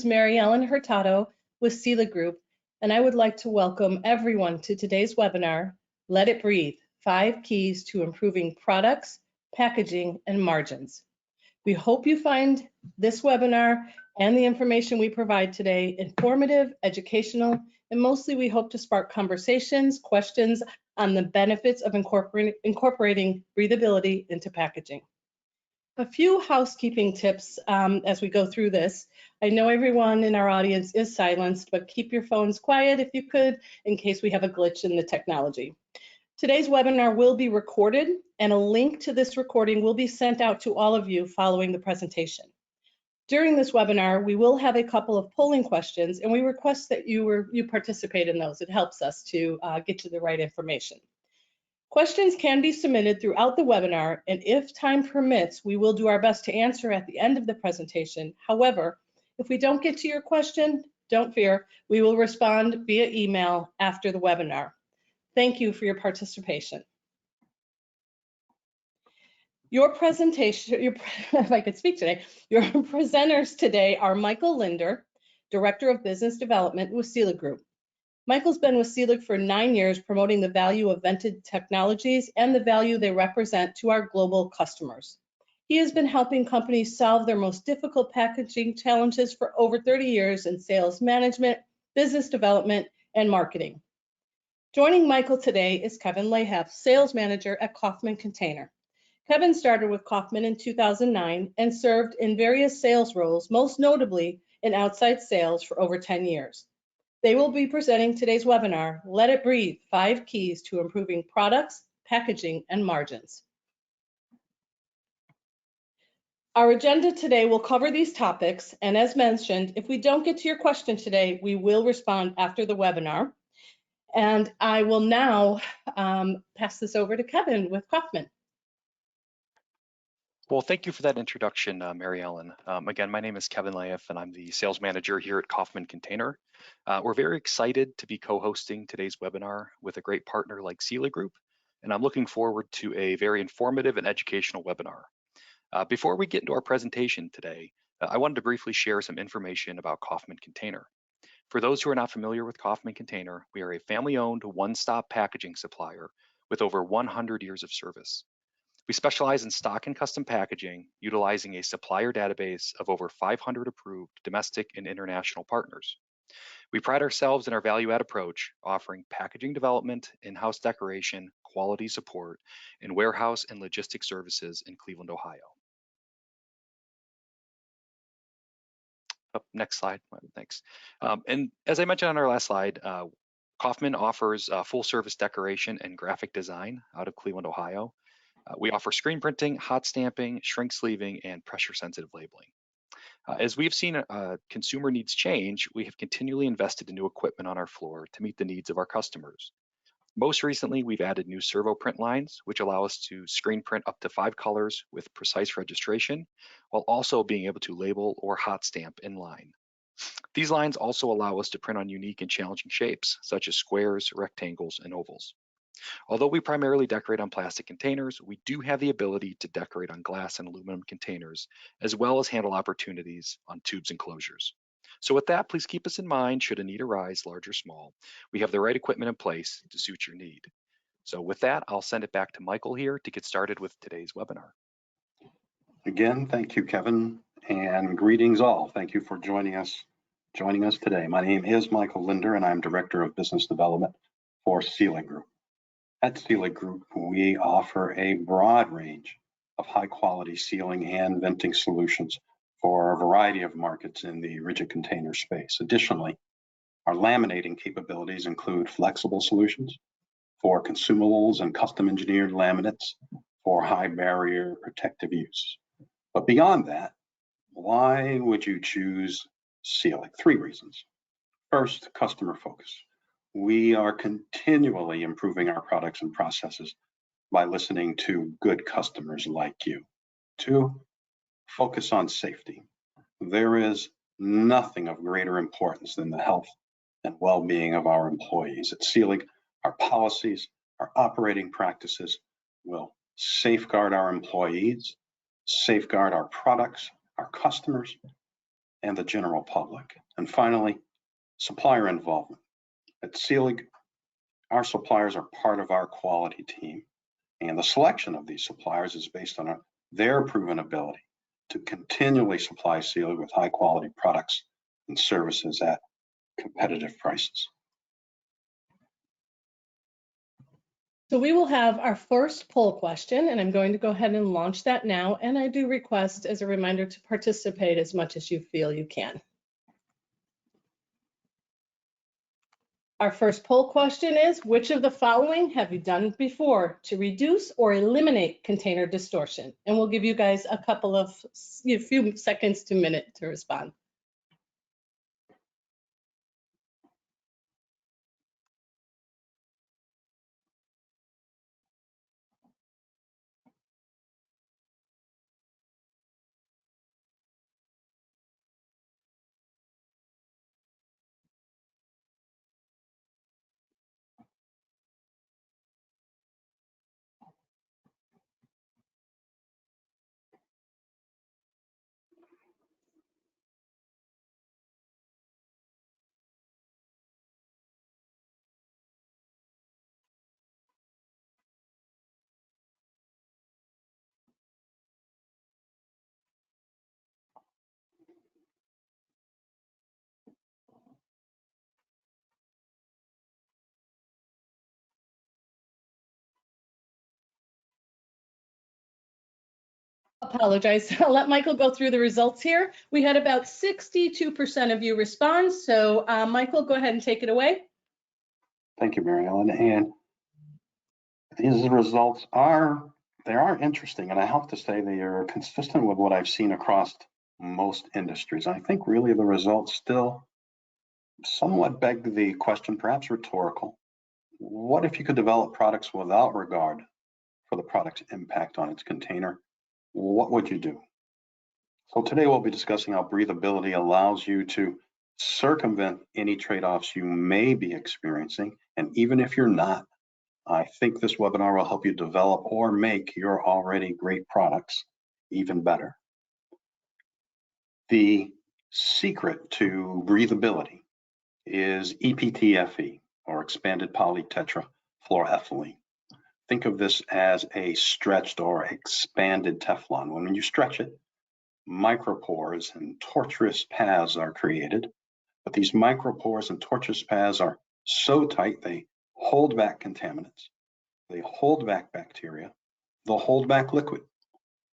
Mary Ellen Hurtado with Selig Group, and I would like to welcome everyone to today's webinar, Let It Breathe, 5 Keys to Improving Products, Packaging, and Margins. We hope you find this webinar and the information we provide today informative, educational, and mostly we hope to spark conversations, questions on the benefits of incorporating breathability into packaging. A few housekeeping tips as we go through this. I know everyone in our audience is silenced, but keep your phones quiet if you could, in case we have a glitch in the technology. Today's webinar will be recorded, and a link to this recording will be sent out to all of you following the presentation. During this webinar, we will have a couple of polling questions, and we request that you participate in those. It helps us to get to the right information. Questions can be submitted throughout the webinar, and if time permits, we will do our best to answer at the end of the presentation. However, if we don't get to your question, don't fear, we will respond via email after the webinar. Thank you for your participation. Your presentation, if I could speak today, your presenters today are Michael Linder, Director of Business Development with Selig Group. Michael's been with Selig for 9 years, promoting the value of vented technologies and the value they represent to our global customers. He has been helping companies solve their most difficult packaging challenges for over 30 years in sales management, business development, and marketing. Joining Michael today is Kevin Lahaff, Sales Manager at Kaufman Container. Kevin started with Kaufman in 2009 and served in various sales roles, most notably in outside sales for over 10 years. They will be presenting today's webinar, Let It Breathe, 5 Keys to Improving Products, Packaging, and Margins. Our agenda today will cover these topics, and as mentioned, if we don't get to your question today, we will respond after the webinar. And I will now pass this over to Kevin with Kaufman. Well, thank you for that introduction, Mary Ellen. Again, my name is Kevin Lahaff, and I'm the sales manager here at Kaufman Container. We're very excited to be co-hosting today's webinar with a great partner like Selig Group, and I'm looking forward to a very informative and educational webinar. Before we get into our presentation today, I wanted to briefly share some information about Kaufman Container. For those who are not familiar with Kaufman Container, we are a family-owned, one-stop packaging supplier with over 100 years of service. We specialize in stock and custom packaging, utilizing a supplier database of over 500 approved domestic and international partners. We pride ourselves in our value-add approach, offering packaging development, in-house decoration, quality support, and warehouse and logistics services in Cleveland, Ohio. Oh, next slide, thanks. And as I mentioned on our last slide, Kaufman offers full-service decoration and graphic design out of Cleveland, Ohio. We offer screen printing, hot stamping, shrink sleeving, and pressure-sensitive labeling. As we've seen consumer needs change, we have continually invested in new equipment on our floor to meet the needs of our customers. Most recently, we've added new servo print lines, which allow us to screen print up to 5 colors with precise registration, while also being able to label or hot stamp in line. These lines also allow us to print on unique and challenging shapes, such as squares, rectangles, and ovals. Although we primarily decorate on plastic containers, we do have the ability to decorate on glass and aluminum containers, as well as handle opportunities on tubes and closures. So with that, please keep us in mind should a need arise, large or small. We have the right equipment in place to suit your need. So with that, I'll send it back to Michael here to get started with today's webinar. Again, thank you, Kevin, and greetings all. Thank you for joining us today. My name is Michael Linder, and I'm Director of Business Development for Selig Group. At Selig Group, we offer a broad range of high-quality sealing and venting solutions for a variety of markets in the rigid container space. Additionally, our laminating capabilities include flexible solutions for consumables and custom-engineered laminates for high-barrier protective use. But beyond that, why would you choose Selig? 3 reasons. First, customer focus. We are continually improving our products and processes by listening to good customers like you. 2, focus on safety. There is nothing of greater importance than the health and well-being of our employees. At Selig, our policies, our operating practices will safeguard our employees, safeguard our products, our customers, and the general public. And finally, supplier involvement. At Selig, our suppliers are part of our quality team, and the selection of these suppliers is based on their proven ability to continually supply Selig with high quality products and services at competitive prices. So we will have our first poll question, and I'm going to go ahead and launch that now. And I do request, as a reminder, to participate as much as you feel you can. Our first poll question is, which of the following have you done before to reduce or eliminate container distortion? And we'll give you guys a couple of, a few seconds to minute to respond. Apologize. I'll let Michael go through the results here. We had about 62% of you respond. So Michael, go ahead and take it away. Thank you, Mary Ellen. And these results are interesting, and I have to say they are consistent with what I've seen across most industries. I think really the results still somewhat beg the question, perhaps rhetorical. What if you could develop products without regard for the product's impact on its container? What would you do? So today we'll be discussing how breathability allows you to circumvent any trade-offs you may be experiencing. And even if you're not, I think this webinar will help you develop or make your already great products even better. The secret to breathability is EPTFE, or expanded polytetrafluoroethylene. Think of this as a stretched or expanded Teflon. When you stretch it, micropores and tortuous paths are created, but these micropores and tortuous paths are so tight they hold back contaminants, they hold back bacteria, they'll hold back liquid,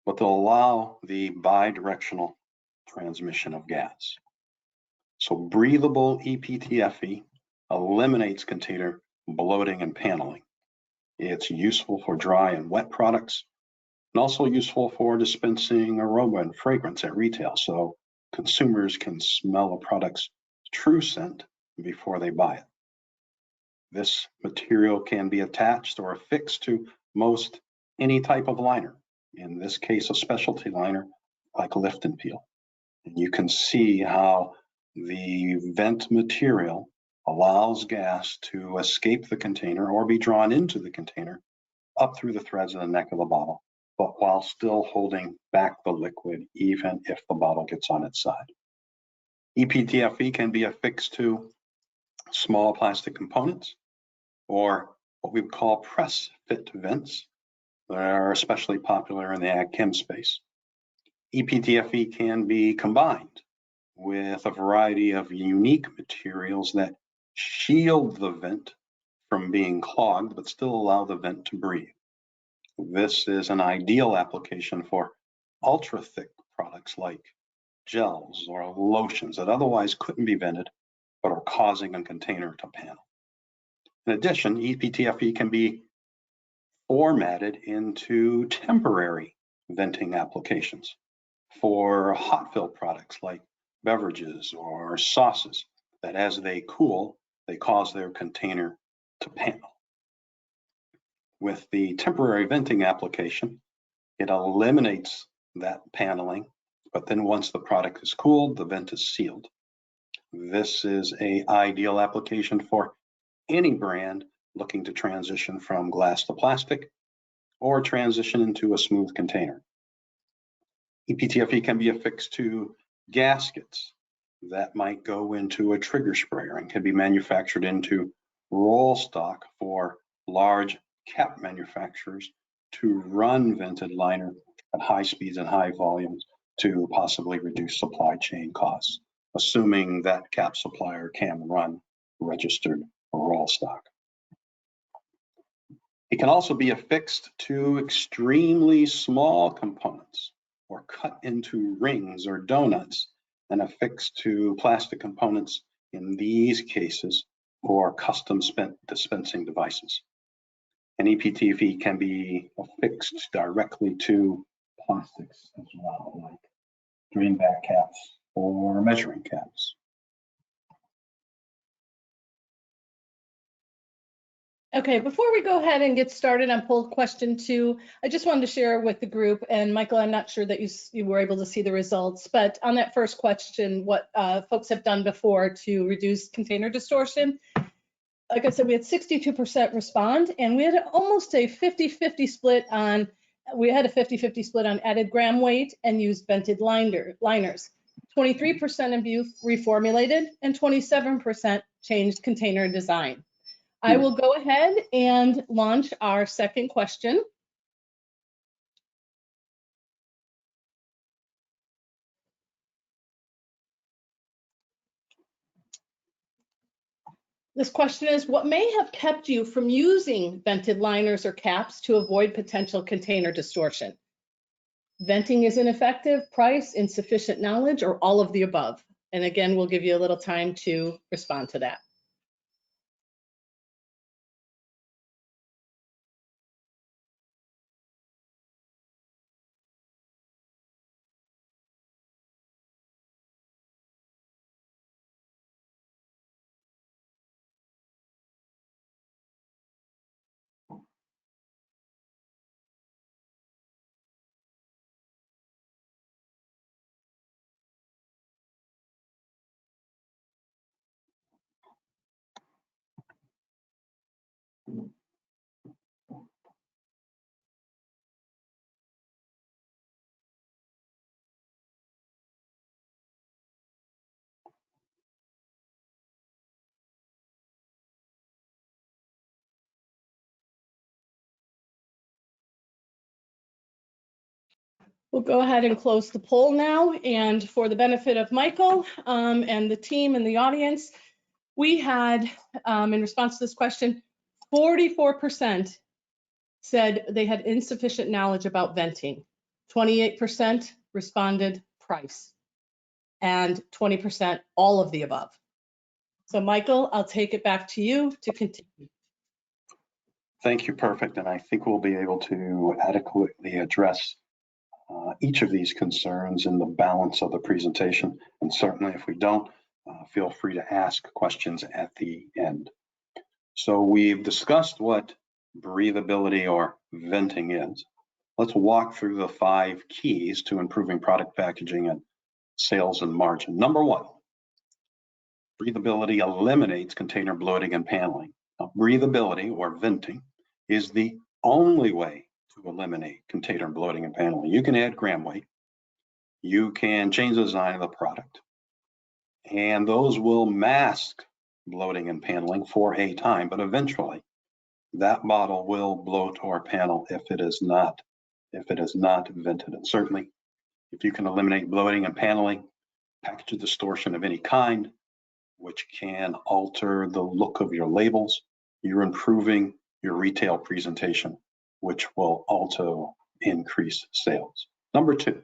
but they'll allow the bidirectional transmission of gas. So breathable EPTFE eliminates container bloating and paneling. It's useful for dry and wet products, and also useful for dispensing aroma and fragrance at retail, so consumers can smell a product's true scent before they buy it. This material can be attached or affixed to most any type of liner, in this case a specialty liner like lift and peel. And you can see how the vent material allows gas to escape the container or be drawn into the container up through the threads of the neck of the bottle, but while still holding back the liquid even if the bottle gets on its side. EPTFE can be affixed to small plastic components or what we would call press fit vents that are especially popular in the ag chem space. EPTFE can be combined with a variety of unique materials that shield the vent from being clogged, but still allow the vent to breathe. This is an ideal application for ultra thick products like gels or lotions that otherwise couldn't be vented, but are causing a container to panel. In addition, EPTFE can be formatted into temporary venting applications for hot fill products like beverages or sauces that as they cool, they cause their container to panel. With the temporary venting application, it eliminates that paneling, but then once the product is cooled, the vent is sealed. This is an ideal application for any brand looking to transition from glass to plastic or transition into a smooth container. EPTFE can be affixed to gaskets that might go into a trigger sprayer and can be manufactured into roll stock for large cap manufacturers to run vented liner at high speeds and high volumes to possibly reduce supply chain costs, assuming that cap supplier can run registered roll stock. It can also be affixed to extremely small components or cut into rings or donuts and affixed to plastic components in these cases for custom dispensing devices. An EPTV can be affixed directly to plastics as well, like drain back caps or measuring caps. Okay, before we go ahead and get started on poll question 2, I just wanted to share with the group, and Michael, I'm not sure that you were able to see the results, but on that first question, what folks have done before to reduce container distortion. Like I said, we had 62% respond, and we had almost a 50-50 split on, added gram weight and used vented liners. 23% of you reformulated, and 27% changed container design. I will go ahead and launch our second question. This question is, what may have kept you from using vented liners or caps to avoid potential container distortion? Venting is ineffective, price, insufficient knowledge, or all of the above? And again, we'll give you a little time to respond to that. We'll go ahead and close the poll now. And for the benefit of Michael and the team and the audience, we had, in response to this question, 44% said they had insufficient knowledge about venting. 28% responded price, and 20% all of the above. So Michael, I'll take it back to you to continue. Thank you, perfect. And I think we'll be able to adequately address each of these concerns in the balance of the presentation. And certainly if we don't, feel free to ask questions at the end. So we've discussed what breathability or venting is. Let's walk through the 5 keys to improving product packaging and sales and margin. Number 1, breathability eliminates container bloating and paneling. Now, breathability or venting is the only way to eliminate container bloating and paneling. You can add gram weight, you can change the design of the product, and those will mask bloating and paneling for a time, but eventually that bottle will bloat or panel if it is not vented. And certainly if you can eliminate bloating and paneling, package distortion of any kind, which can alter the look of your labels, you're improving your retail presentation, which will also increase sales. Number 2,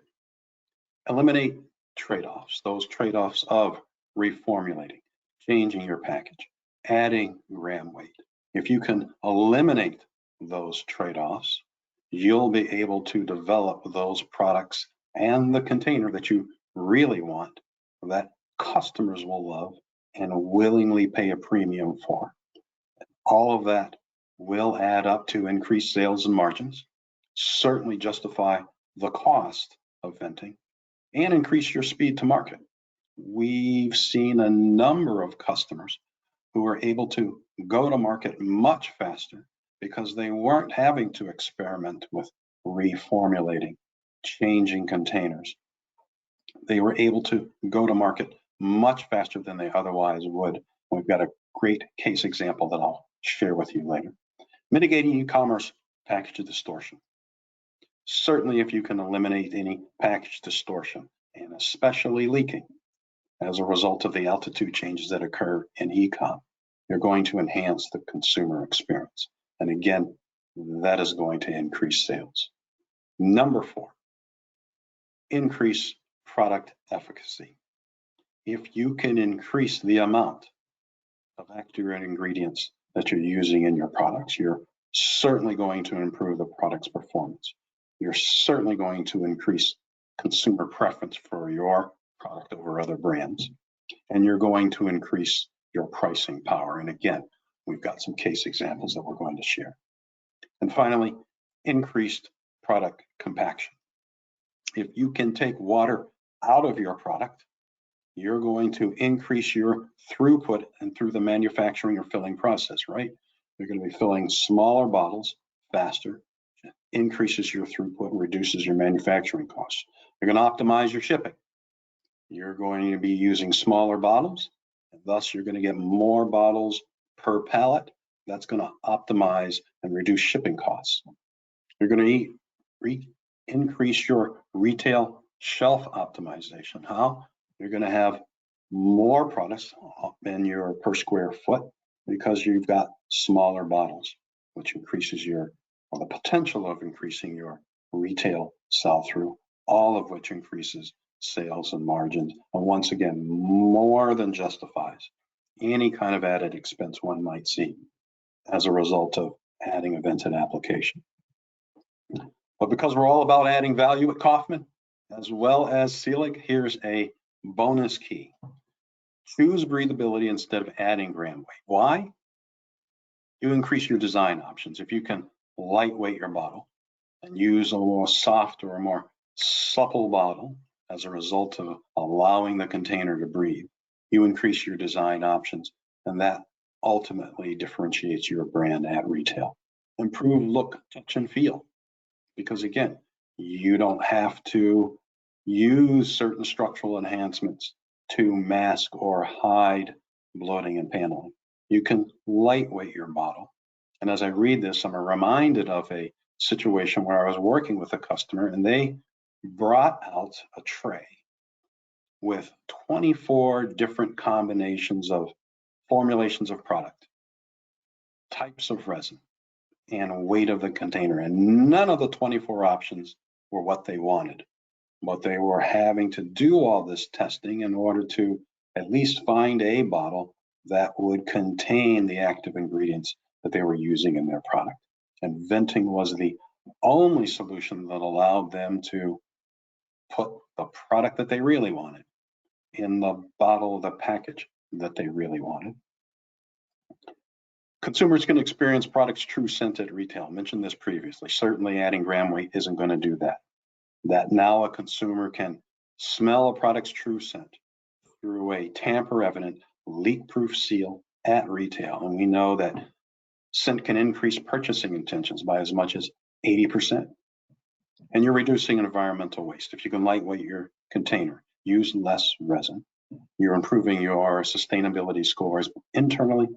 eliminate trade-offs, those trade-offs of reformulating, changing your package, adding gram weight. If you can eliminate those trade-offs, you'll be able to develop those products and the container that you really want, that customers will love and willingly pay a premium for. All of that will add up to increased sales and margins, certainly justify the cost of venting, and increase your speed to market. We've seen a number of customers who are able to go to market much faster because they weren't having to experiment with reformulating, changing containers. They were able to go to market much faster than they otherwise would. We've got a great case example that I'll share with you later. Mitigating e-commerce package distortion. Certainly, if you can eliminate any package distortion, and especially leaking as a result of the altitude changes that occur in e-com, you're going to enhance the consumer experience. And again, that is going to increase sales. Number 4, increase product efficacy. If you can increase the amount of active ingredients that you're using in your products, you're certainly going to improve the product's performance. You're certainly going to increase consumer preference for your product over other brands, and you're going to increase your pricing power. And again, we've got some case examples that we're going to share. And finally, increased product compaction. If you can take water out of your product, you're going to increase your throughput and through the manufacturing or filling process, right? You're going to be filling smaller bottles faster, increases your throughput, reduces your manufacturing costs. You're going to optimize your shipping. You're going to be using smaller bottles, and thus you're going to get more bottles per pallet. That's going to optimize and reduce shipping costs. You're going to increase your retail shelf optimization. How? You're going to have more products in your per square foot because you've got smaller bottles, which increases the potential of increasing your retail sell-through, all of which increases sales and margins, and once again, more than justifies any kind of added expense one might see as a result of adding a vented application. But because we're all about adding value at Kaufman, as well as Selig, here's a bonus key. Choose breathability instead of adding gram weight. Why? You increase your design options. If you can lightweight your bottle and use a more soft or a more supple bottle as a result of allowing the container to breathe, you increase your design options, and that ultimately differentiates your brand at retail. Improve look, touch, and feel. Because again, you don't have to use certain structural enhancements to mask or hide bloating and paneling. You can lightweight your bottle. And as I read this, I'm reminded of a situation where I was working with a customer and they brought out a tray with 24 different combinations of formulations of product, types of resin, and weight of the container. And none of the 24 options were what they wanted. But they were having to do all this testing in order to at least find a bottle that would contain the active ingredients that they were using in their product. And venting was the only solution that allowed them to put the product that they really wanted in the bottle, the package that they really wanted. Consumers can experience products' true scent at retail. I mentioned this previously. Certainly adding gram weight isn't going to do that. That now a consumer can smell a product's true scent through a tamper-evident, leak-proof seal at retail. And we know that scent can increase purchasing intentions by as much as 80%. And you're reducing environmental waste. If you can lightweight your container, use less resin, you're improving your sustainability scores internally,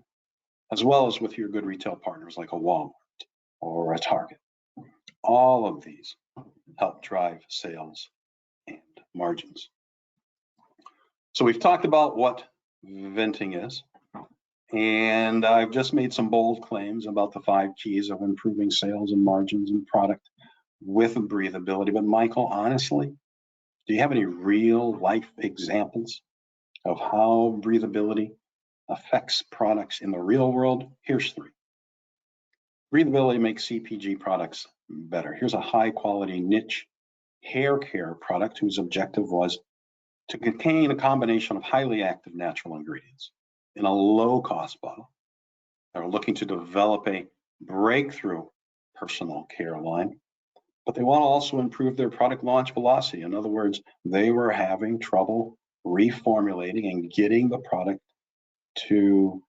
as well as with your good retail partners like a Walmart or a Target. All of these help drive sales and margins. So we've talked about what venting is, and I've just made some bold claims about the 5 keys of improving sales and margins and product with breathability. But Michael, honestly, do you have any real life examples of how breathability affects products in the real world? Here's 3. Breathability makes CPG products better. Here's a high quality niche hair care product whose objective was to contain a combination of highly active natural ingredients in a low cost bottle. They were looking to develop a breakthrough personal care line, but they want to also improve their product launch velocity. In other words, they were having trouble reformulating and getting the product to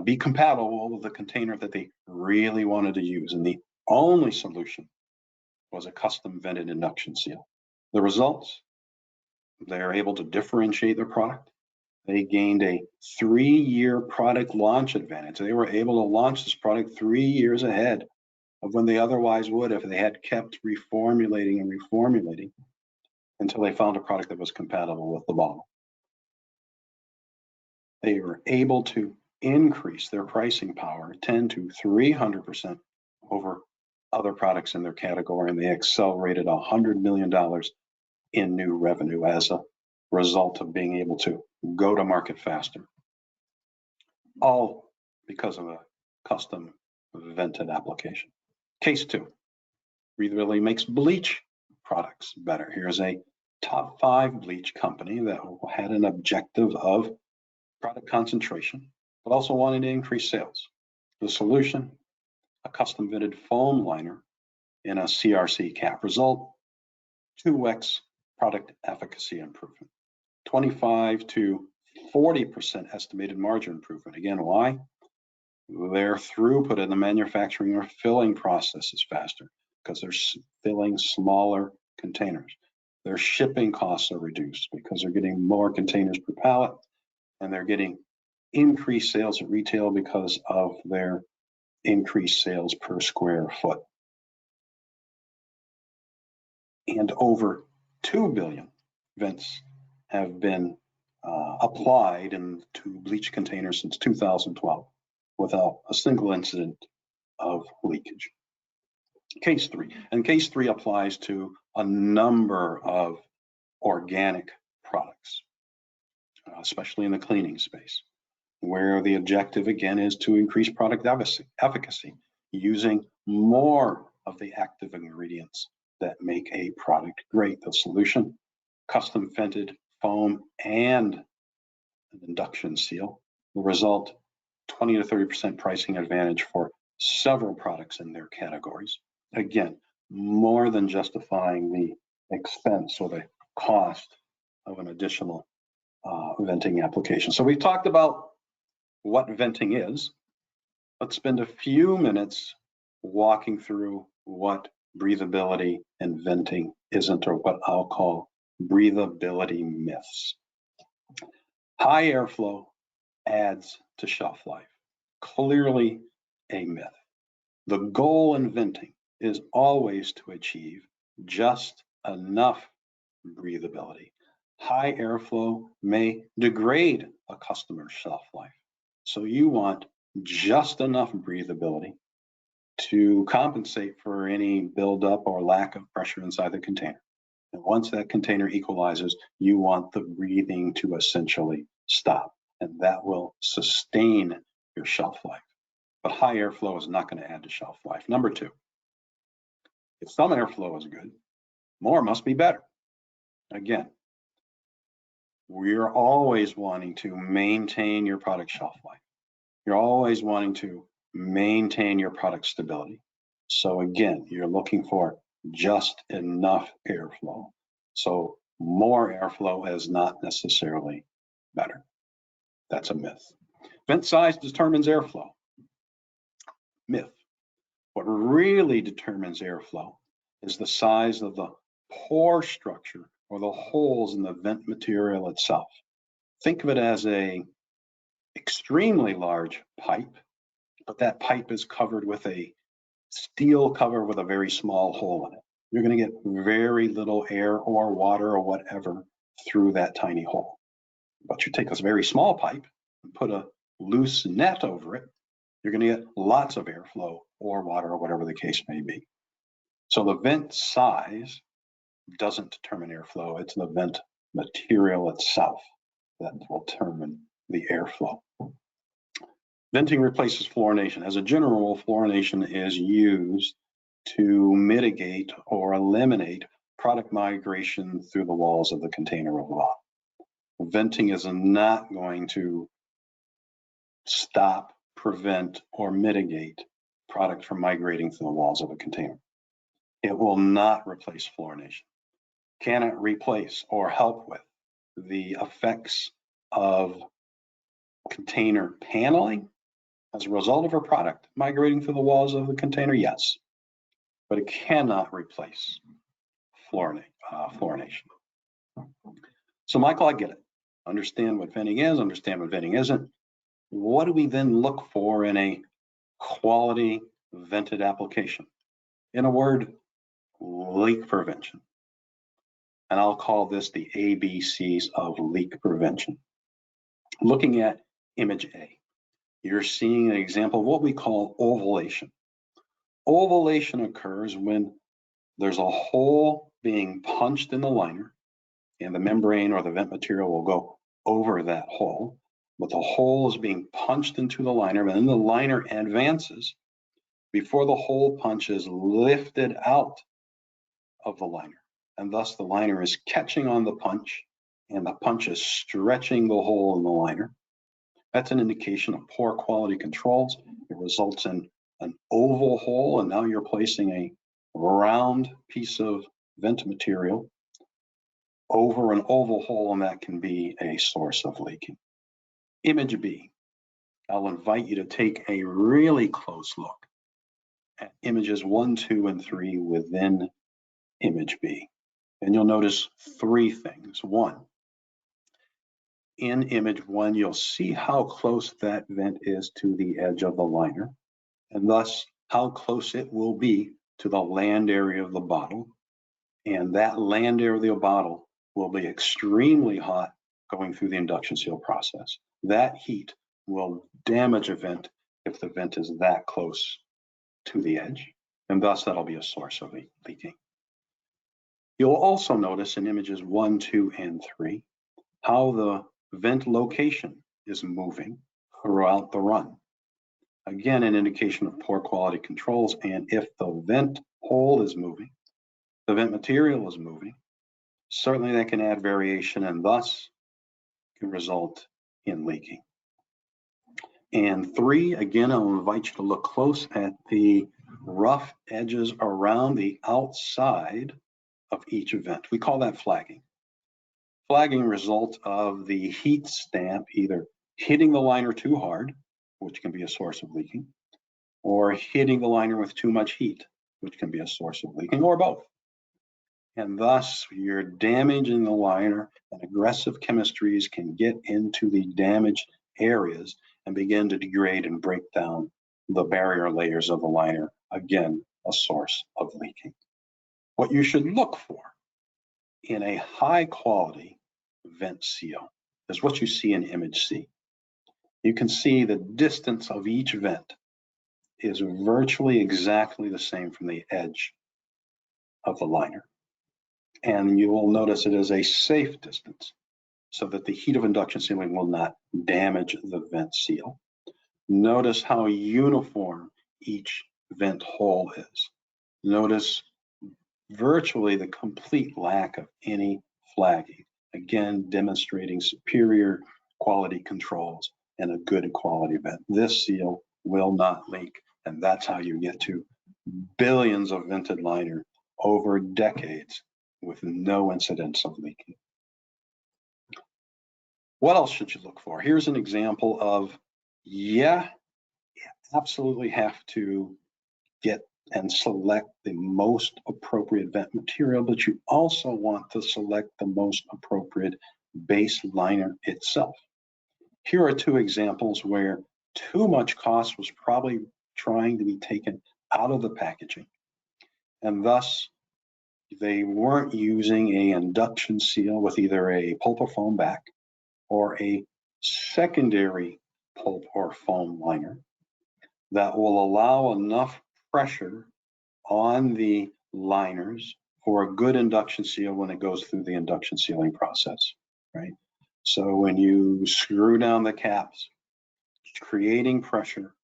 be compatible with the container that they really wanted to use. And the only solution was a custom vented induction seal. The results, they're able to differentiate their product They gained a 3-year product launch advantage. They were able to launch this product 3 years ahead of when they otherwise would if they had kept reformulating and reformulating until they found a product that was compatible with the bottle. They were able to increase their pricing power 10 to 300% over other products in their category, and they accelerated $100 million in new revenue as a result of being able to go to market faster. All because of a custom vented application. Case 2, Breathability makes bleach products better. Here's a top 5 bleach company that had an objective of product concentration, but also wanted to increase sales. The solution, a custom vented foam liner in a CRC cap. Result, 2x product efficacy improvement, 25 to 40% estimated margin improvement. Again, why? Their throughput in the manufacturing or filling process is faster because they're filling smaller containers. Their shipping costs are reduced because they're getting more containers per pallet, and they're getting increased sales at retail because of their increased sales per square foot. And over 2 billion vents have been applied into bleach containers since 2012 without a single incident of leakage. Case 3, and case 3 applies to a number of organic products, especially in the cleaning space, where the objective again is to increase product efficacy using more of the active ingredients that make a product great. The solution, custom vented foam and an induction seal. The result, 20 to 30% pricing advantage for several products in their categories. Again, more than justifying the expense or the cost of an additional venting application. So we've talked about what venting is. Let's spend a few minutes walking through what breathability and venting isn't, or what I'll call breathability myths. High airflow adds to shelf life. Clearly a myth. The goal in venting is always to achieve just enough breathability. High airflow may degrade a customer's shelf life. So you want just enough breathability to compensate for any buildup or lack of pressure inside the container. And once that container equalizes, you want the breathing to essentially stop, and that will sustain your shelf life. But high airflow is not going to add to shelf life. Number 2, if some airflow is good, more must be better. Again, we're always wanting to maintain your product shelf life. You're always wanting to maintain your product stability. So again, you're looking for just enough airflow. So more airflow is not necessarily better. That's a myth. Vent size determines airflow. Myth. What really determines airflow is the size of the pore structure or the holes in the vent material itself. Think of it as a extremely large pipe, but that pipe is covered with a steel cover with a very small hole in it. You're going to get very little air or water or whatever through that tiny hole. But you take this very small pipe and put a loose net over it, you're going to get lots of airflow or water or whatever the case may be. So the vent size doesn't determine airflow. It's the vent material itself that will determine the airflow. Venting replaces fluorination. As a general rule, fluorination is used to mitigate or eliminate product migration through the walls of the container or the bottle. Venting is not going to stop, prevent, or mitigate product from migrating through the walls of a container. It will not replace fluorination. Can it replace or help with the effects of container paneling as a result of a product migrating through the walls of the container? Yes, but it cannot replace fluorination. So Michael, I get it. understand what venting is, understand what venting isn't. What do we then look for in a quality vented application? In a word, leak prevention. And I'll call this the ABCs of leak prevention. Looking at image A, you're seeing an example of what we call ovulation. Ovulation occurs when there's a hole being punched in the liner, and the membrane or the vent material will go over that hole. But the hole is being punched into the liner, and then the liner advances before the hole punch is lifted out of the liner. And thus the liner is catching on the punch, and the punch is stretching the hole in the liner. That's an indication of poor quality controls. It results in an oval hole, and now you're placing a round piece of vent material over an oval hole, and that can be a source of leaking. Image B, I'll invite you to take a really close look at images 1, 2, and 3 within image B. And you'll notice 3 things. 1, in image 1, you'll see how close that vent is to the edge of the liner, and thus how close it will be to the land area of the bottle. And that land area of the bottle will be extremely hot going through the induction seal process. That heat will damage a vent if the vent is that close to the edge, and thus that'll be a source of leaking. You'll also notice in images 1, 2, and 3 how the vent location is moving throughout the run. Again, an indication of poor quality controls, and if the vent hole is moving, the vent material is moving, certainly that can add variation and thus can result in leaking. And 3, again, I'll invite you to look close at the rough edges around the outside of each vent. We call that flagging. Flagging result of the heat stamp either hitting the liner too hard, which can be a source of leaking, or hitting the liner with too much heat, which can be a source of leaking, or both. And thus you're damaging the liner, and aggressive chemistries can get into the damaged areas and begin to degrade and break down the barrier layers of the liner, again, a source of leaking. What you should look for in a high quality vent seal is what you see in image C. You can see the distance of each vent is virtually exactly the same from the edge of the liner. And you will notice it is a safe distance so that the heat of induction sealing will not damage the vent seal. Notice how uniform each vent hole is. Notice virtually the complete lack of any flagging, again demonstrating superior quality controls and a good quality vent. This seal will not leak, and that's how you get to billions of vented liner over decades with no incidents of leaking. What else should you look for? Here's an example of, you absolutely have to get and select the most appropriate vent material, but you also want to select the most appropriate base liner itself. Here are 2 examples where too much cost was probably trying to be taken out of the packaging, and thus they weren't using an induction seal with either a pulp or foam back or a secondary pulp or foam liner that will allow enough pressure on the liners for a good induction seal when it goes through the induction sealing process, right? So when you screw down the caps, creating pressure,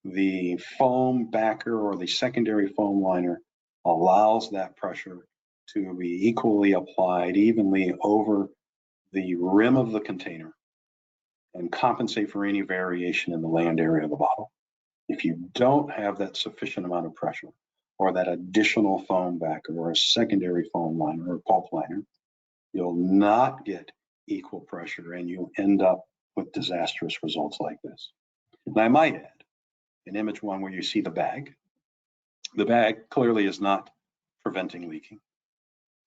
the foam backer or the secondary foam liner allows that pressure to be equally applied evenly over the rim of the container and compensate for any variation in the land area of the bottle. If you don't have that sufficient amount of pressure or that additional foam backer or a secondary foam liner or pulp liner, you'll not get equal pressure and you'll end up with disastrous results like this. And I might add, in image 1 where you see the bag clearly is not preventing leaking.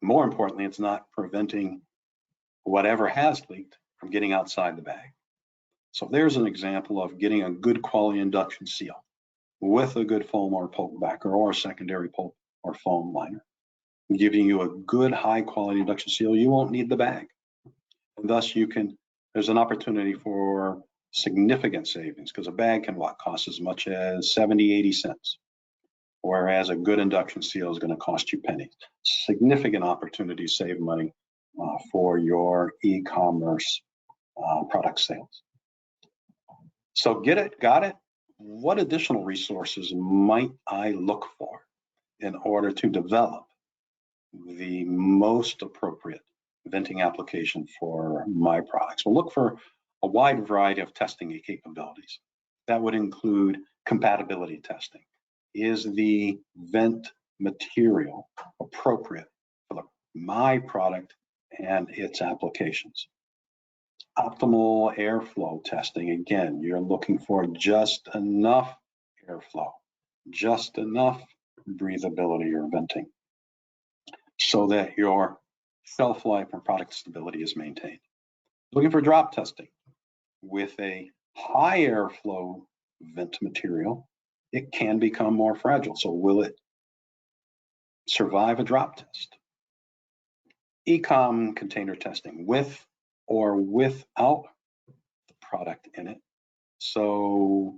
More importantly, it's not preventing whatever has leaked from getting outside the bag. So there's an example of getting a good quality induction seal with a good foam or pulp backer or a secondary pulp or foam liner, giving you a good high quality induction seal. You won't need the bag. And thus there's an opportunity for significant savings, because a bag can cost as much as 70, 80 cents. Whereas a good induction seal is going to cost you pennies. Significant opportunity to save money for your e-commerce product sales. So get it, got it? What additional resources might I look for in order to develop the most appropriate venting application for my products? Well, look for a wide variety of testing capabilities. That would include compatibility testing. Is the vent material appropriate for my product and its applications? Optimal airflow testing. Again, you're looking for just enough airflow, just enough breathability or venting, so that your shelf life and product stability is maintained. Looking for drop testing. With a high airflow vent material, it can become more fragile. So will it survive a drop test? E-com container testing, with or without the product in it. So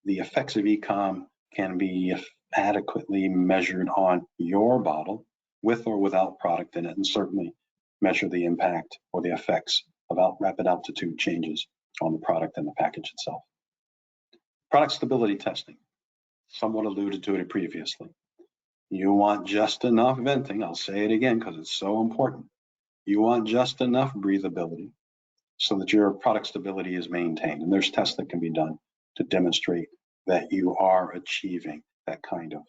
the effects of e-com can be adequately measured on your bottle, with or without product in it, and certainly measure the impact or the effects of rapid altitude changes on the product and the package itself. Product stability testing, somewhat alluded to it previously. You want just enough venting. I'll say it again because it's so important. You want just enough breathability so that your product stability is maintained. And there's tests that can be done to demonstrate that you are achieving that kind of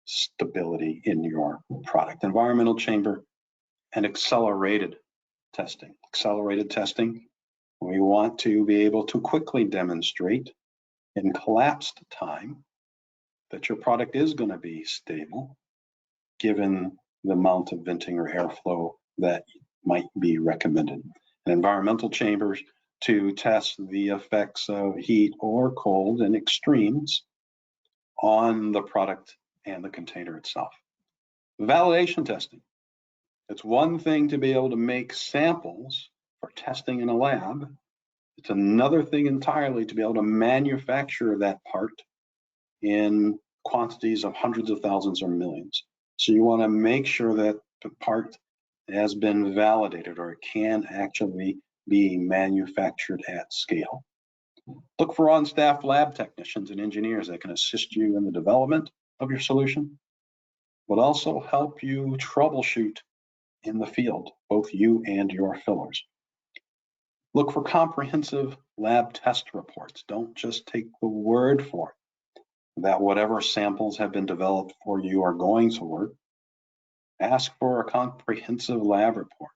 stability in your product. Environmental chamber and accelerated testing. Accelerated testing, we want to be able to quickly demonstrate in collapsed time that your product is going to be stable, given the amount of venting or airflow that might be recommended. And environmental chambers to test the effects of heat or cold and extremes on the product and the container itself. Validation testing. It's one thing to be able to make samples for testing in a lab. It's another thing entirely to be able to manufacture that part in quantities of hundreds of thousands or millions. So you want to make sure that the part has been validated or it can actually be manufactured at scale. Look for on-staff lab technicians and engineers that can assist you in the development of your solution, but also help you troubleshoot in the field, both you and your fillers. Look for comprehensive lab test reports. Don't just take the word for it that whatever samples have been developed for you are going to work. Ask for a comprehensive lab report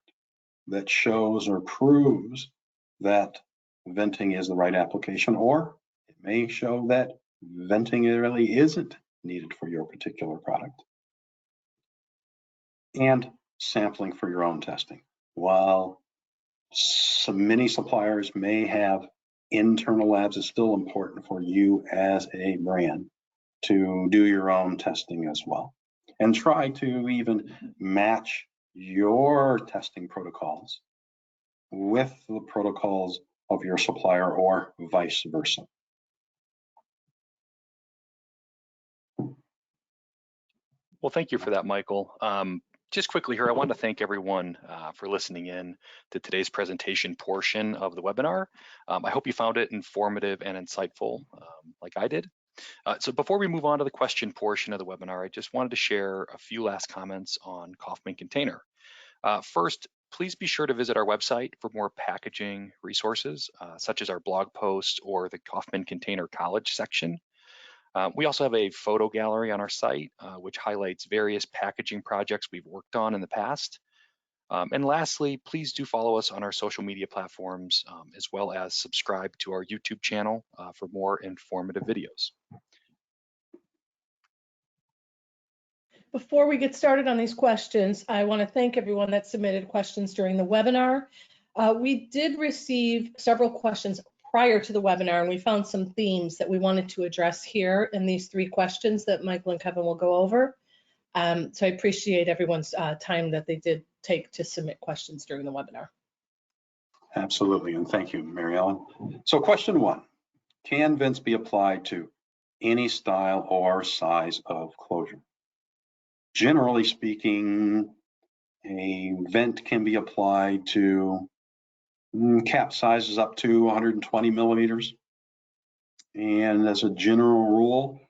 that shows or proves that venting is the right application, or it may show that venting really isn't needed for your particular product. And sampling for your own testing. While many suppliers may have internal labs, it's still important for you as a brand to do your own testing as well. And try to even match your testing protocols with the protocols of your supplier or vice versa. Well, thank you for that, Michael. Just quickly here, I want to thank everyone for listening in to today's presentation portion of the webinar. I hope you found it informative and insightful like I did. So before we move on to the question portion of the webinar, I just wanted to share a few last comments on Kaufman Container. First, please be sure to visit our website for more packaging resources, such as our blog posts or the Kaufman Container College section. We also have a photo gallery on our site, which highlights various packaging projects we've worked on in the past. And lastly, please do follow us on our social media platforms, as well as subscribe to our YouTube channel for more informative videos. Before we get started on these questions, I want to thank everyone that submitted questions during the webinar. We did receive several questions prior to the webinar, and we found some themes that we wanted to address here in these 3 questions that Michael and Kevin will go over. So I appreciate everyone's time that they did take to submit questions during the webinar. Absolutely, and thank you, Mary Ellen. So question 1, can vents be applied to any style or size of closure? Generally speaking, a vent can be applied to cap sizes up to 120 millimeters. And as a general rule,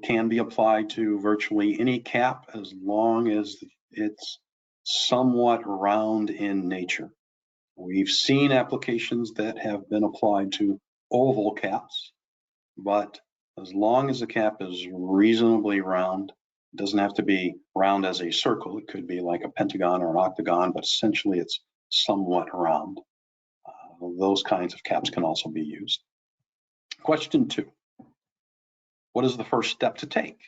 can be applied to virtually any cap as long as it's somewhat round in nature. We've seen applications that have been applied to oval caps, but as long as the cap is reasonably round, it doesn't have to be round as a circle. It could be like a pentagon or an octagon, but essentially it's somewhat round. Those kinds of caps can also be used. Question 2, what is the first step to take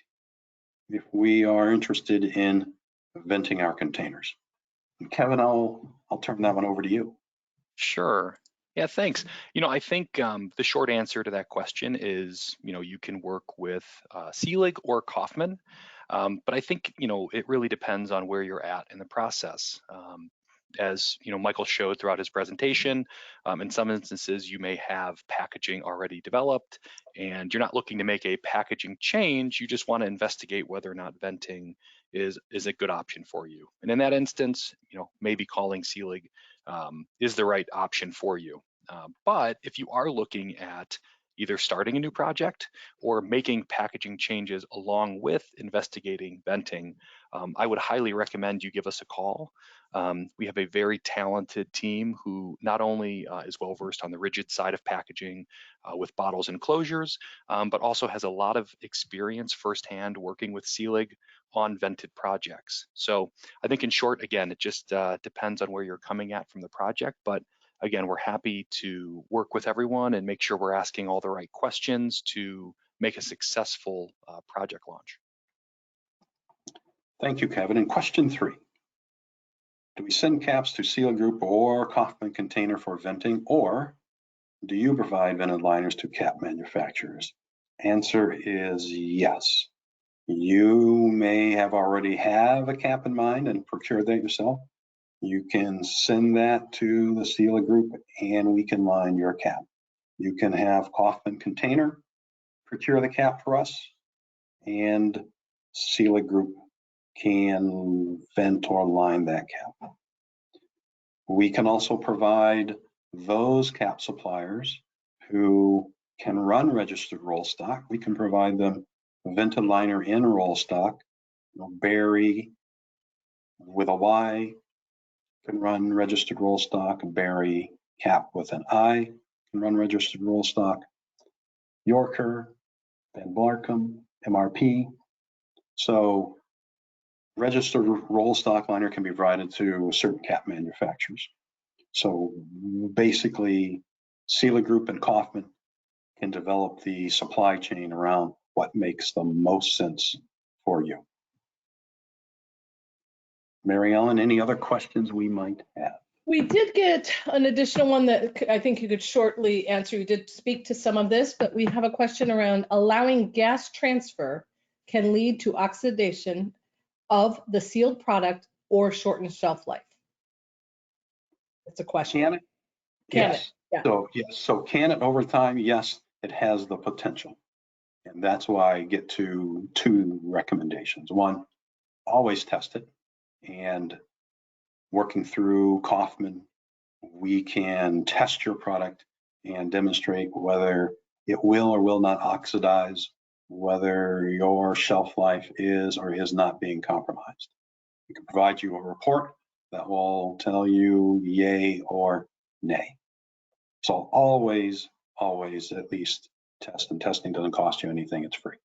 if we are interested in venting our containers? And Kevin, I'll turn that one over to you. Sure. Yeah, thanks. I think the short answer to that question is, you can work with Selig or Kaufman, but I think, it really depends on where you're at in the process. As Michael showed throughout his presentation, in some instances you may have packaging already developed and you're not looking to make a packaging change, you just want to investigate whether or not venting is a good option for you. And in that instance, maybe calling Selig is the right option for you. But if you are looking at either starting a new project or making packaging changes along with investigating venting, I would highly recommend you give us a call. We have a very talented team who not only is well versed on the rigid side of packaging with bottles and closures, but also has a lot of experience firsthand working with Selig on vented projects. So I think in short, again, it just depends on where you're coming at from the project, but again, we're happy to work with everyone and make sure we're asking all the right questions to make a successful project launch. Thank you, Kevin. And question 3, do we send caps to Selig Group or Kaufman Container for venting, or do you provide vented liners to cap manufacturers? Answer is yes. You may have already have a cap in mind and procure that yourself. You can send that to the Selig Group and we can line your cap. You can have Kaufman Container procure the cap for us, and Selig Group can vent or line that cap. We can also provide those cap suppliers who can run registered roll stock. We can provide them a vented liner in roll stock. Barry with a Y can run registered roll stock. Barry cap with an I can run registered roll stock. Yorker, Van Blarcom, MRP. So registered roll stock liner can be provided to certain cap manufacturers. So basically, Selig Group and Kaufman can develop the supply chain around what makes the most sense for you. Mary Ellen, any other questions we might have? We did get an additional one that I think you could shortly answer. You did speak to some of this, but we have a question around allowing gas transfer can lead to oxidation of the sealed product or shorten shelf life. That's a question. Can it? Can Yes. it? Yeah. So yes. So can it over time? Yes, it has the potential, and that's why I get to 2 recommendations. 1, always test it, and working through Kaufman, we can test your product and demonstrate whether it will or will not oxidize, whether your shelf life is or is not being compromised. We can provide you a report that will tell you yay or nay. So always at least test, and testing doesn't cost you anything, it's free.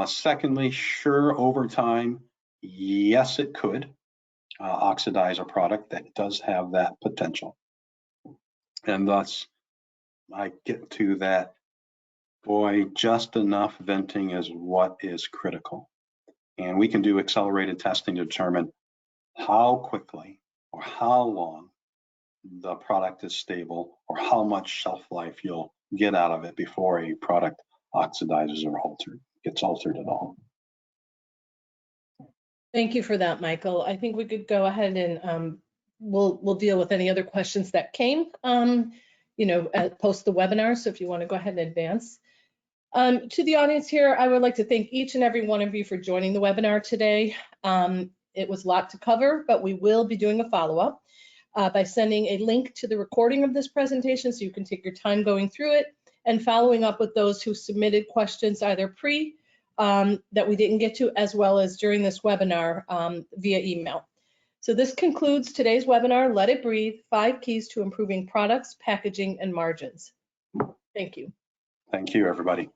Secondly, sure, over time, yes, it could oxidize a product that does have that potential. And thus, I get to that, boy, just enough venting is what is critical. And we can do accelerated testing to determine how quickly or how long the product is stable or how much shelf life you'll get out of it before a product oxidizes or gets altered at all. Thank you for that, Michael. I think we could go ahead and we'll deal with any other questions that came, post the webinar. So if you want to go ahead and advance. To the audience here, I would like to thank each and every one of you for joining the webinar today. It was a lot to cover, but we will be doing a follow-up by sending a link to the recording of this presentation so you can take your time going through it and following up with those who submitted questions either that we didn't get to, as well as during this webinar via email. So this concludes today's webinar, Let It Breathe, 5 Keys to Improving Products, Packaging, and Margins. Thank you. Thank you, everybody.